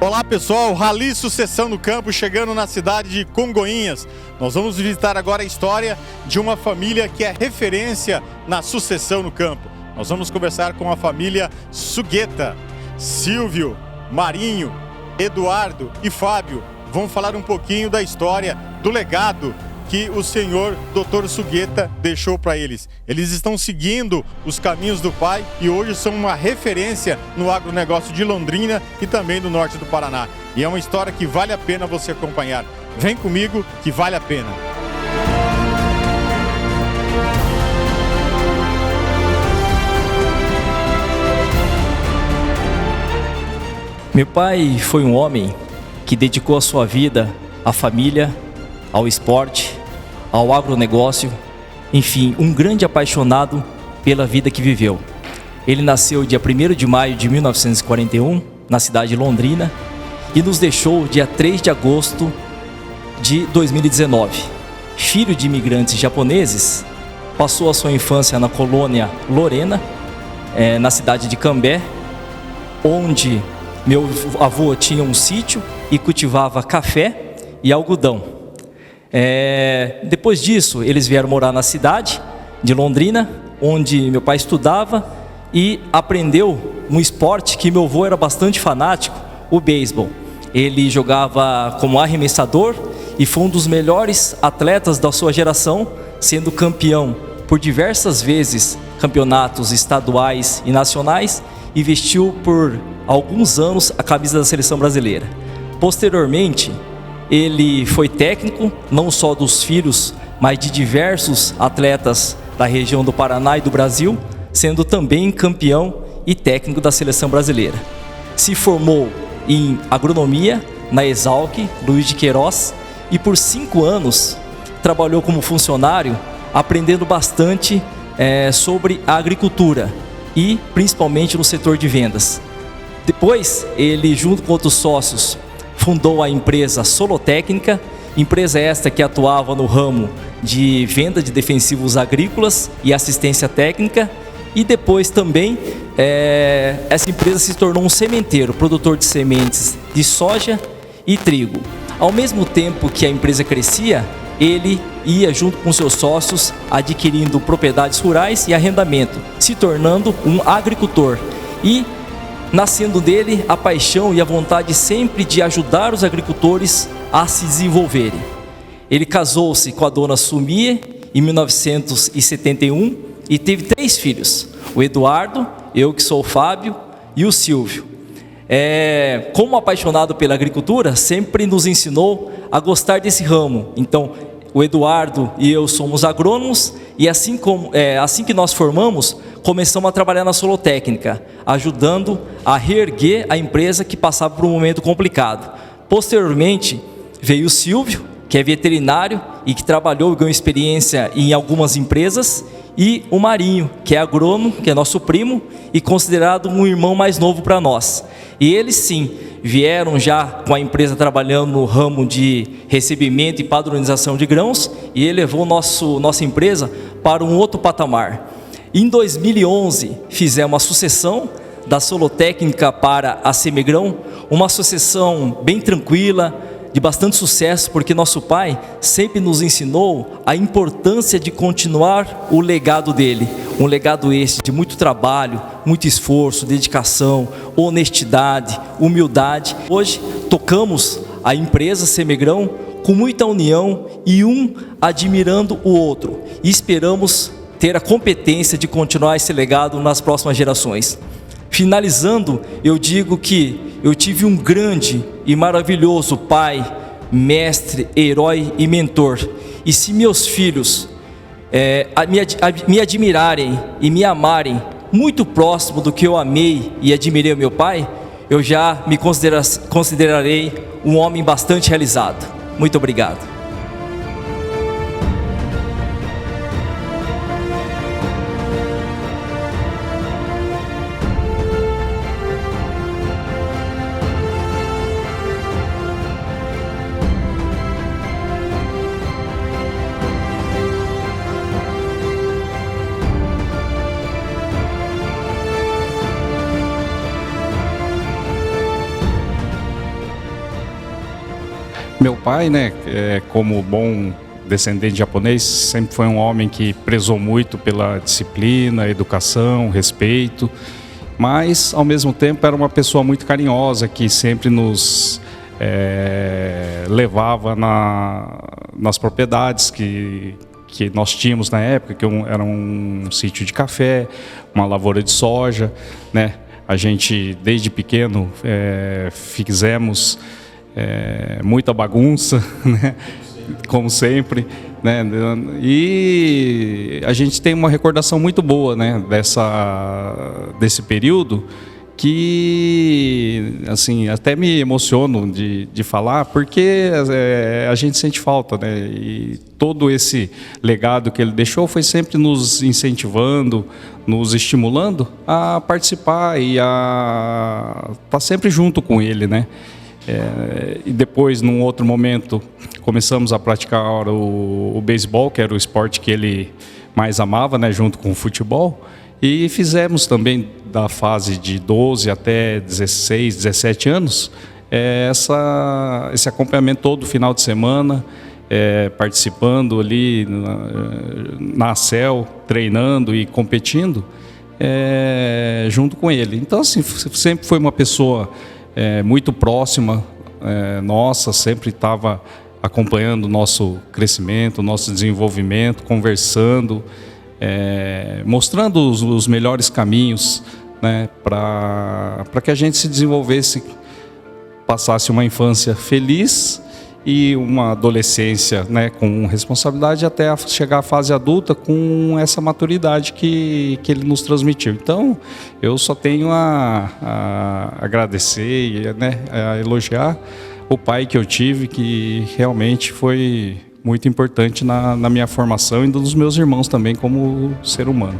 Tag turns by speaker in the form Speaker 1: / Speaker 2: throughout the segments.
Speaker 1: Olá pessoal, Rally Sucessão no Campo chegando na cidade de Congonhas. Nós vamos visitar agora a história de uma família que é referência na sucessão no campo. Nós vamos conversar com a família Sugueta. Silvio, Marinho, Eduardo e Fábio vão falar um pouquinho da história, do legado que o senhor Dr. Sugueta deixou para eles. Eles estão seguindo os caminhos do pai e hoje são uma referência no agronegócio de Londrina e também do norte do Paraná. E é uma história que vale a pena você acompanhar. Vem comigo que vale a pena.
Speaker 2: Meu pai foi um homem que dedicou a sua vida à família, ao esporte, ao agronegócio, enfim, um grande apaixonado pela vida que viveu. Ele nasceu dia 1º de maio de 1941, na cidade de Londrina, e nos deixou dia 3 de agosto de 2019. Filho de imigrantes japoneses, passou a sua infância na colônia Lorena, na cidade de Cambé, onde meu avô tinha um sítio e cultivava café e algodão. Depois disso, eles vieram morar na cidade de Londrina, onde meu pai estudava e aprendeu um esporte que meu avô era bastante fanático, o beisebol. Ele jogava como arremessador e foi um dos melhores atletas da sua geração, sendo campeão por diversas vezes campeonatos estaduais e nacionais e vestiu por alguns anos a camisa da seleção brasileira. Posteriormente, ele foi técnico, não só dos filhos, mas de diversos atletas da região do Paraná e do Brasil, sendo também campeão e técnico da seleção brasileira. Se formou em agronomia na Exalc, Luiz de Queiroz, e por 5 anos trabalhou como funcionário, aprendendo bastante sobre a agricultura e principalmente no setor de vendas. Depois, ele, junto com outros sócios, fundou a empresa Solotécnica, empresa esta que atuava no ramo de venda de defensivos agrícolas e assistência técnica, e depois também essa empresa se tornou um sementeiro, produtor de sementes de soja e trigo. Ao mesmo tempo que a empresa crescia, ele ia junto com seus sócios adquirindo propriedades rurais e arrendamento, se tornando um agricultor e nascendo dele a paixão e a vontade sempre de ajudar os agricultores a se desenvolverem. Ele casou-se com a dona Sumie em 1971 e teve 3 filhos, o Eduardo, eu que sou o Fábio e o Silvio. Como apaixonado pela agricultura, sempre nos ensinou a gostar desse ramo. Então, o Eduardo e eu somos agrônomos e assim que nós formamos, começamos a trabalhar na Solotécnica, ajudando a reerguer a empresa que passava por um momento complicado. Posteriormente, veio o Silvio, que é veterinário e que trabalhou e ganhou experiência em algumas empresas, e o Marinho, que é agrônomo, que é nosso primo e considerado um irmão mais novo para nós. E eles sim, vieram já com a empresa trabalhando no ramo de recebimento e padronização de grãos e elevou nossa empresa para um outro patamar. Em 2011, fizemos a sucessão da Solotécnica para a Semegrão, uma sucessão bem tranquila, de bastante sucesso, porque nosso pai sempre nos ensinou a importância de continuar o legado dele. Um legado esse de muito trabalho, muito esforço, dedicação, honestidade, humildade. Hoje tocamos a empresa Semegrão com muita união e um admirando o outro. E esperamos ter a competência de continuar esse legado nas próximas gerações. Finalizando, eu digo que eu tive um grande e maravilhoso pai, mestre, herói e mentor. E se meus filhos me admirarem e me amarem muito próximo do que eu amei e admirei o meu pai, eu já me considerarei um homem bastante realizado. Muito obrigado.
Speaker 3: Meu pai, né, como bom descendente japonês, sempre foi um homem que prezou muito pela disciplina, educação, respeito, mas ao mesmo tempo era uma pessoa muito carinhosa que sempre nos levava nas propriedades que nós tínhamos na época, que era um sítio de café, uma lavoura de soja, né? A gente desde pequeno fizemos muita bagunça, né? Como sempre, né? E a gente tem uma recordação muito boa, né? Desse período, que assim até me emociono de falar, porque a gente sente falta, né? E todo esse legado que ele deixou foi sempre nos incentivando, nos estimulando a participar e a estar sempre junto com ele, né? E depois, num outro momento, começamos a praticar o beisebol, que era o esporte que ele mais amava, né, junto com o futebol. E fizemos também, da fase de 12 até 16, 17 anos, esse acompanhamento todo final de semana, participando ali na ACEL, treinando e competindo junto com ele. Então, assim, sempre foi uma pessoa muito próxima nossa, sempre estava acompanhando o nosso crescimento, o nosso desenvolvimento, conversando, mostrando os melhores caminhos, né, para que a gente se desenvolvesse, passasse uma infância feliz e uma adolescência, né, com responsabilidade, até chegar à fase adulta com essa maturidade que ele nos transmitiu. Então, eu só tenho a agradecer e, né, a elogiar o pai que eu tive, que realmente foi muito importante na minha formação e dos meus irmãos também como ser humano.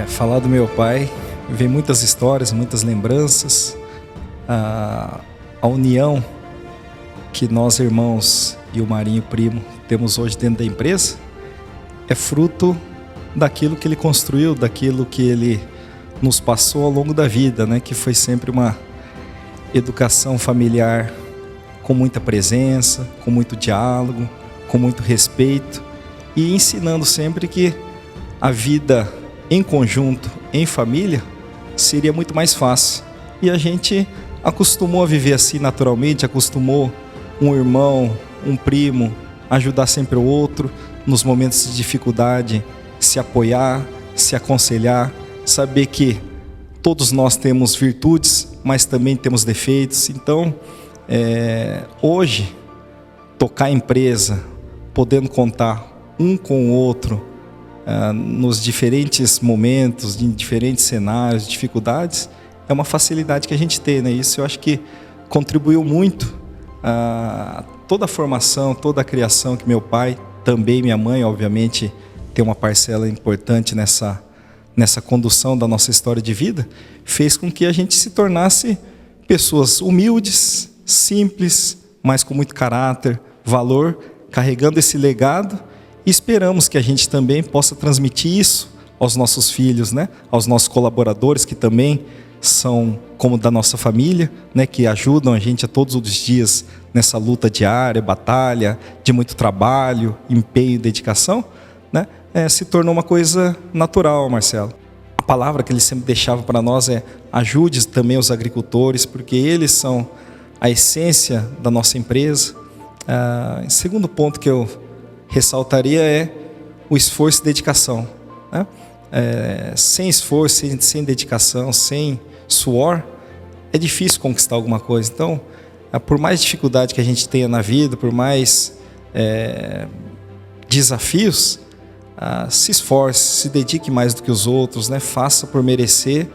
Speaker 4: Falar do meu pai, vem muitas histórias, muitas lembranças. A união que nós irmãos e o Marinho primo temos hoje dentro da empresa é fruto daquilo que ele construiu, daquilo que ele nos passou ao longo da vida, né? Que foi sempre uma educação familiar com muita presença, com muito diálogo, com muito respeito e ensinando sempre que a vida em conjunto, em família, seria muito mais fácil. E a gente acostumou a viver assim naturalmente, acostumou um irmão, um primo, ajudar sempre o outro, nos momentos de dificuldade, se apoiar, se aconselhar, saber que todos nós temos virtudes, mas também temos defeitos. Então, hoje, tocar a empresa, podendo contar um com o outro, nos diferentes momentos, em diferentes cenários, dificuldades, é uma facilidade que a gente tem, né? Isso eu acho que contribuiu muito a toda a formação, toda a criação que meu pai, também minha mãe, obviamente, tem uma parcela importante nessa condução da nossa história de vida, fez com que a gente se tornasse pessoas humildes, simples, mas com muito caráter, valor, carregando esse legado. E esperamos que a gente também possa transmitir isso aos nossos filhos, né? Aos nossos colaboradores, que também são como da nossa família, né? Que ajudam a gente a todos os dias nessa luta diária, batalha, de muito trabalho, empenho e dedicação, né? Se tornou uma coisa natural, Marcelo. A palavra que ele sempre deixava para nós é: ajude também os agricultores, porque eles são a essência da nossa empresa. Segundo ponto que eu ressaltaria é o esforço e dedicação, né? Sem esforço, sem dedicação, sem suor, é difícil conquistar alguma coisa. Então, por mais dificuldade que a gente tenha na vida, por mais desafios, se esforce, se dedique mais do que os outros, né? Faça por merecer,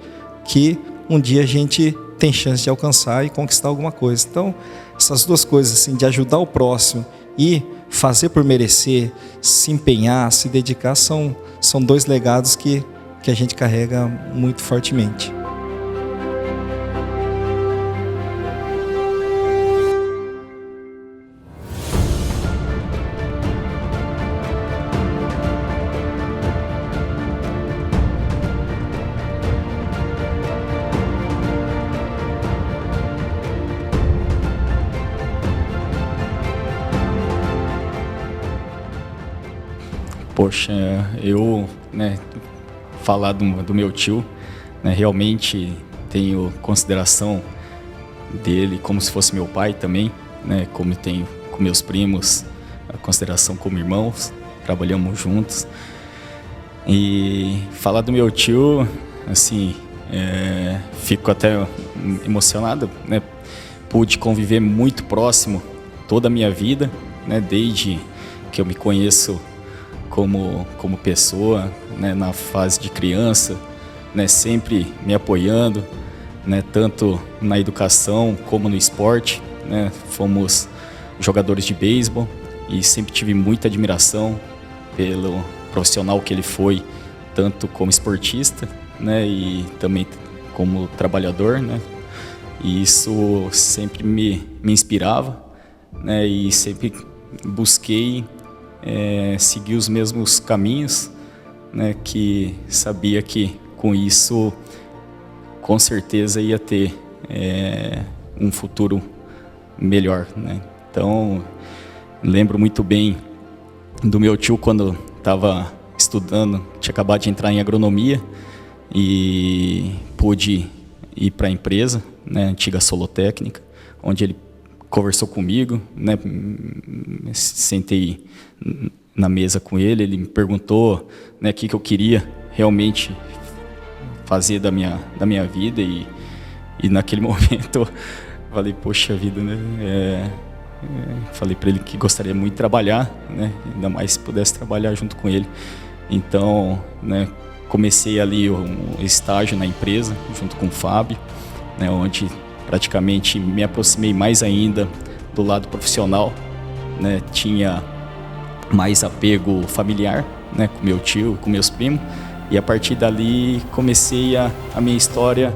Speaker 4: que um dia a gente tem chance de alcançar e conquistar alguma coisa. Então, essas duas coisas, assim, de ajudar o próximo e fazer por merecer, se empenhar, se dedicar, são dois legados que que a gente carrega muito fortemente.
Speaker 3: Poxa, eu, falar do meu tio, realmente tenho consideração dele como se fosse meu pai também, como tenho com meus primos, a consideração como irmãos, trabalhamos juntos. E falar do meu tio, assim, fico até emocionado, Pude conviver muito próximo toda a minha vida, desde que eu me conheço como pessoa, na fase de criança, sempre me apoiando, tanto na educação como no esporte, Fomos jogadores de beisebol e sempre tive muita admiração pelo profissional que ele foi, tanto como esportista, e também como trabalhador, E isso sempre me inspirava, E sempre busquei seguir os mesmos caminhos, que sabia que com isso com certeza ia ter um futuro melhor, Então lembro muito bem do meu tio quando estava estudando, tinha acabado de entrar em agronomia e pude ir para a empresa, antiga Solotécnica, onde ele conversou comigo, Sentei na mesa com ele, ele me perguntou, o que eu queria realmente fazer da minha vida e naquele momento eu falei, poxa vida, falei para ele que gostaria muito de trabalhar, ainda mais se pudesse trabalhar junto com ele. Então, comecei ali um estágio na empresa junto com o Fábio, onde praticamente me aproximei mais ainda do lado profissional, Tinha mais apego familiar, com meu tio, com meus primos, e a partir dali comecei a minha história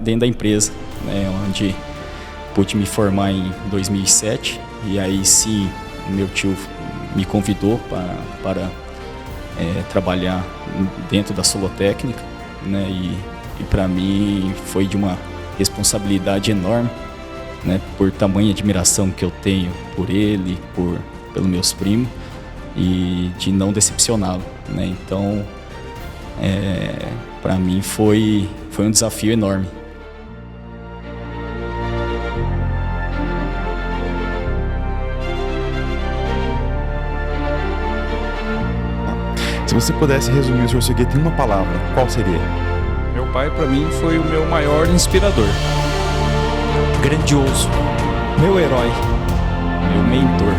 Speaker 3: dentro da empresa, onde pude me formar em 2007, e aí sim meu tio me convidou para trabalhar dentro da Solotécnica, e para mim foi de uma responsabilidade enorme, por tamanha admiração que eu tenho por ele, pelos meus primos, e de não decepcioná-lo, Então, para mim foi um desafio enorme.
Speaker 5: Se você pudesse resumir o Sr. Segueta em uma palavra, qual seria?
Speaker 3: Meu pai, para mim, foi o meu maior inspirador.
Speaker 2: Grandioso.
Speaker 4: Meu herói.
Speaker 3: Meu mentor.